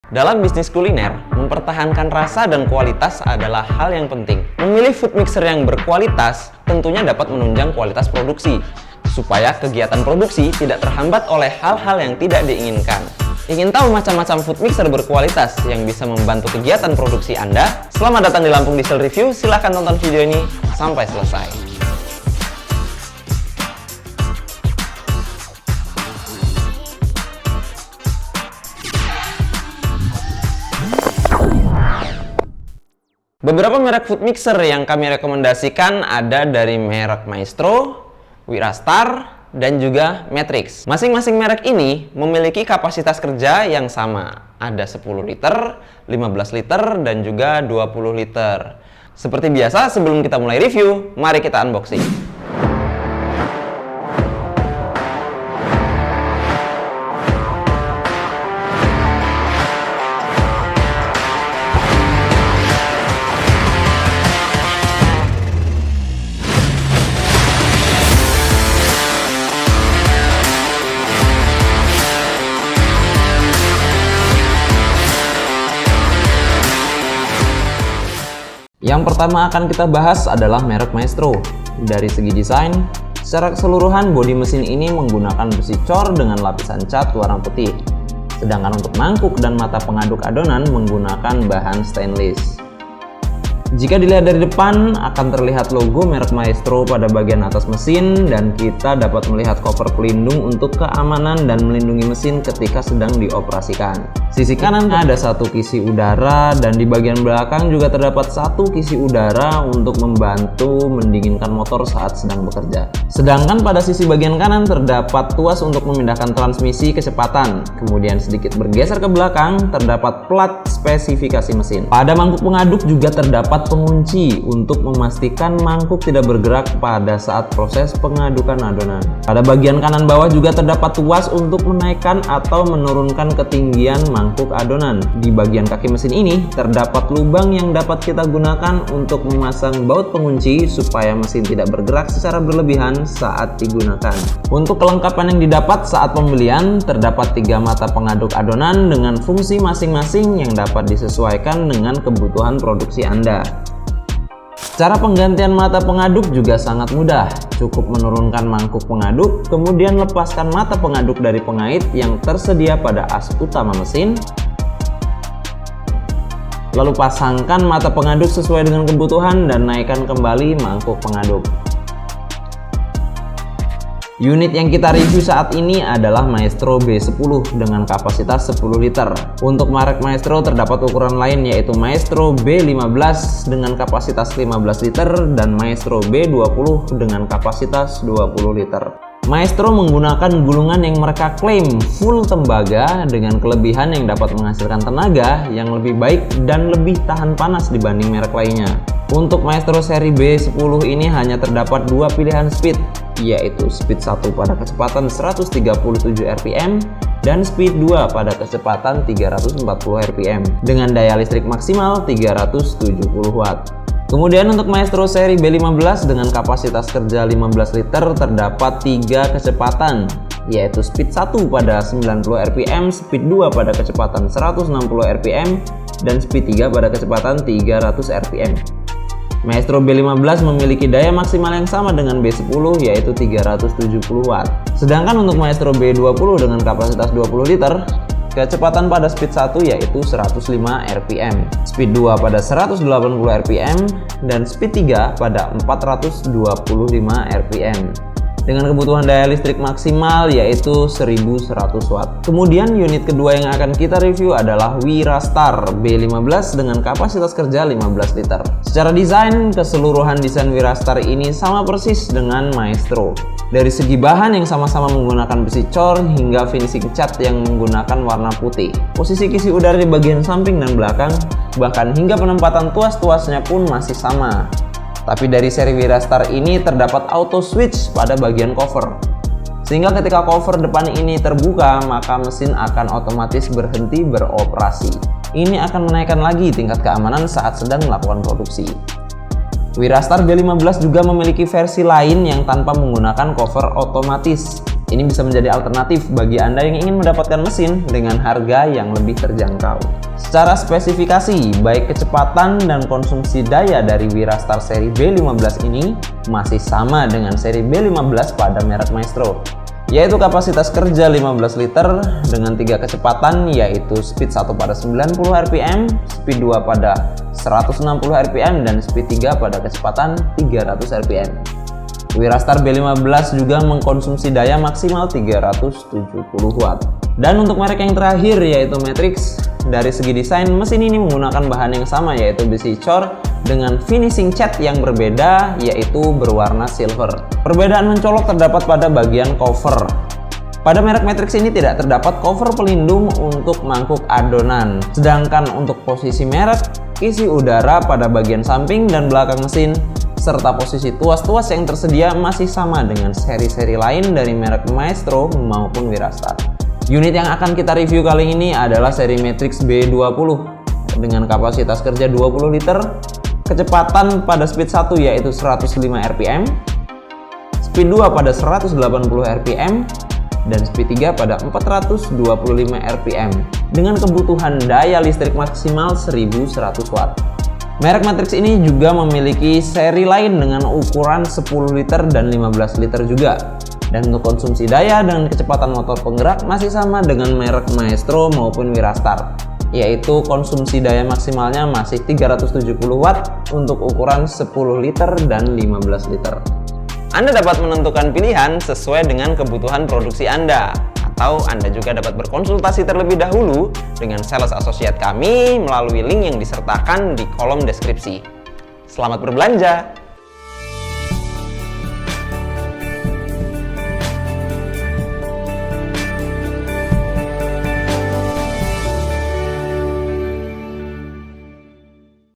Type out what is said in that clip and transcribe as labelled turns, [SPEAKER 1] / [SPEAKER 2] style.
[SPEAKER 1] Dalam bisnis kuliner, mempertahankan rasa dan kualitas adalah hal yang penting. Memilih food mixer yang berkualitas tentunya dapat menunjang kualitas produksi, supaya kegiatan produksi tidak terhambat oleh hal-hal yang tidak diinginkan. Ingin tahu macam-macam food mixer berkualitas yang bisa membantu kegiatan produksi Anda? Selamat datang di Lampung Diesel Review, silahkan tonton video ini sampai selesai. Beberapa merek food mixer yang kami rekomendasikan ada dari merek Maestro, Wirastar, dan juga Matrix. Masing-masing merek ini memiliki kapasitas kerja yang sama. Ada 10 liter, 15 liter, dan juga 20 liter. Seperti biasa, sebelum kita mulai review, mari kita unboxing. Yang pertama akan kita bahas adalah merek Maestro. Dari segi desain, secara keseluruhan bodi mesin ini menggunakan besi cor dengan lapisan cat warna putih. Sedangkan untuk mangkuk dan mata pengaduk adonan menggunakan bahan stainless. Jika dilihat dari depan, akan terlihat logo merek Maestro pada bagian atas mesin dan kita dapat melihat cover pelindung untuk keamanan dan melindungi mesin ketika sedang dioperasikan. Sisi kanan ada satu kisi udara dan di bagian belakang juga terdapat satu kisi udara untuk membantu mendinginkan motor saat sedang bekerja. Sedangkan pada sisi bagian kanan terdapat tuas untuk memindahkan transmisi kecepatan. Kemudian sedikit bergeser ke belakang terdapat plat spesifikasi mesin. Pada mangkuk pengaduk juga terdapat pengunci untuk memastikan mangkuk tidak bergerak pada saat proses pengadukan adonan. Pada bagian kanan bawah juga terdapat tuas untuk menaikkan atau menurunkan ketinggian mangkuk adonan. Di bagian kaki mesin ini terdapat lubang yang dapat kita gunakan untuk memasang baut pengunci supaya mesin tidak bergerak secara berlebihan saat digunakan. Untuk kelengkapan yang didapat saat pembelian, terdapat 3 mata pengaduk adonan dengan fungsi masing-masing yang dapat disesuaikan dengan kebutuhan produksi Anda. Cara penggantian mata pengaduk juga sangat mudah. Cukup menurunkan mangkuk pengaduk, kemudian lepaskan mata pengaduk dari pengait yang tersedia pada as utama mesin. Lalu pasangkan mata pengaduk sesuai dengan kebutuhan dan naikkan kembali mangkuk pengaduk. Unit yang kita review saat ini adalah Maestro B10 dengan kapasitas 10 liter. Untuk merek Maestro terdapat ukuran lain yaitu Maestro B15 dengan kapasitas 15 liter dan Maestro B20 dengan kapasitas 20 liter. Maestro menggunakan gulungan yang mereka klaim full tembaga dengan kelebihan yang dapat menghasilkan tenaga yang lebih baik dan lebih tahan panas dibanding merek lainnya. Untuk Maestro seri B10 ini hanya terdapat 2 pilihan speed, yaitu speed 1 pada kecepatan 137 rpm dan speed 2 pada kecepatan 340 rpm dengan daya listrik maksimal 370 watt. Kemudian untuk Maestro seri B15 dengan kapasitas kerja 15 liter terdapat 3 kecepatan, yaitu speed 1 pada 90 rpm, speed 2 pada kecepatan 160 rpm, dan speed 3 pada kecepatan 300 rpm. Maestro B15 memiliki daya maksimal yang sama dengan B10 yaitu 370 watt. Sedangkan untuk Maestro B20 dengan kapasitas 20 liter, kecepatan pada speed 1 yaitu 105 rpm, speed 2 pada 180 rpm, dan speed 3 pada 425 rpm. Dengan kebutuhan daya listrik maksimal yaitu 1100 watt. Kemudian unit kedua yang akan kita review adalah Wirastar B15 dengan kapasitas kerja 15 liter. Secara desain, keseluruhan desain Wirastar ini sama persis dengan Maestro. Dari segi bahan yang sama-sama menggunakan besi cor hingga finishing cat yang menggunakan warna putih. Posisi kisi udara di bagian samping dan belakang, bahkan hingga penempatan tuas-tuasnya pun masih sama. Tapi dari seri Wirastar ini terdapat auto switch pada bagian cover. Sehingga ketika cover depan ini terbuka, maka mesin akan otomatis berhenti beroperasi. Ini akan menaikkan lagi tingkat keamanan saat sedang melakukan produksi. Wirastar B15 juga memiliki versi lain yang tanpa menggunakan cover otomatis. Ini bisa menjadi alternatif bagi Anda yang ingin mendapatkan mesin dengan harga yang lebih terjangkau. Secara spesifikasi, baik kecepatan dan konsumsi daya dari Wirastar seri B15 ini masih sama dengan seri B15 pada merek Maestro, yaitu kapasitas kerja 15 liter dengan 3 kecepatan, yaitu speed 1 pada 90 rpm, speed 2 pada 160 rpm, dan speed 3 pada kecepatan 300 rpm. Wirastar B15 juga mengkonsumsi daya maksimal 370 watt. Dan untuk merek yang terakhir yaitu Matrix, dari segi desain mesin ini menggunakan bahan yang sama yaitu besi cor dengan finishing cat yang berbeda yaitu berwarna silver. Perbedaan mencolok terdapat pada bagian cover. Pada merek Matrix ini tidak terdapat cover pelindung untuk mangkuk adonan, sedangkan untuk posisi merek, isi udara pada bagian samping dan belakang mesin serta posisi tuas-tuas yang tersedia masih sama dengan seri-seri lain dari merek Maestro maupun Wirastar. Unit yang akan kita review kali ini adalah seri Matrix B20 dengan kapasitas kerja 20 liter, kecepatan pada speed 1 yaitu 105 rpm, speed 2 pada 180 rpm, dan speed 3 pada 425 rpm dengan kebutuhan daya listrik maksimal 1100 watt. Merek Matrix ini juga memiliki seri lain dengan ukuran 10 liter dan 15 liter juga. Dan untuk konsumsi daya dengan kecepatan motor penggerak masih sama dengan merek Maestro maupun Wirastar, yaitu konsumsi daya maksimalnya masih 370 watt untuk ukuran 10 liter dan 15 liter. Anda dapat menentukan pilihan sesuai dengan kebutuhan produksi Anda. Atau Anda juga dapat berkonsultasi terlebih dahulu dengan sales associate kami melalui link yang disertakan di kolom deskripsi. Selamat berbelanja!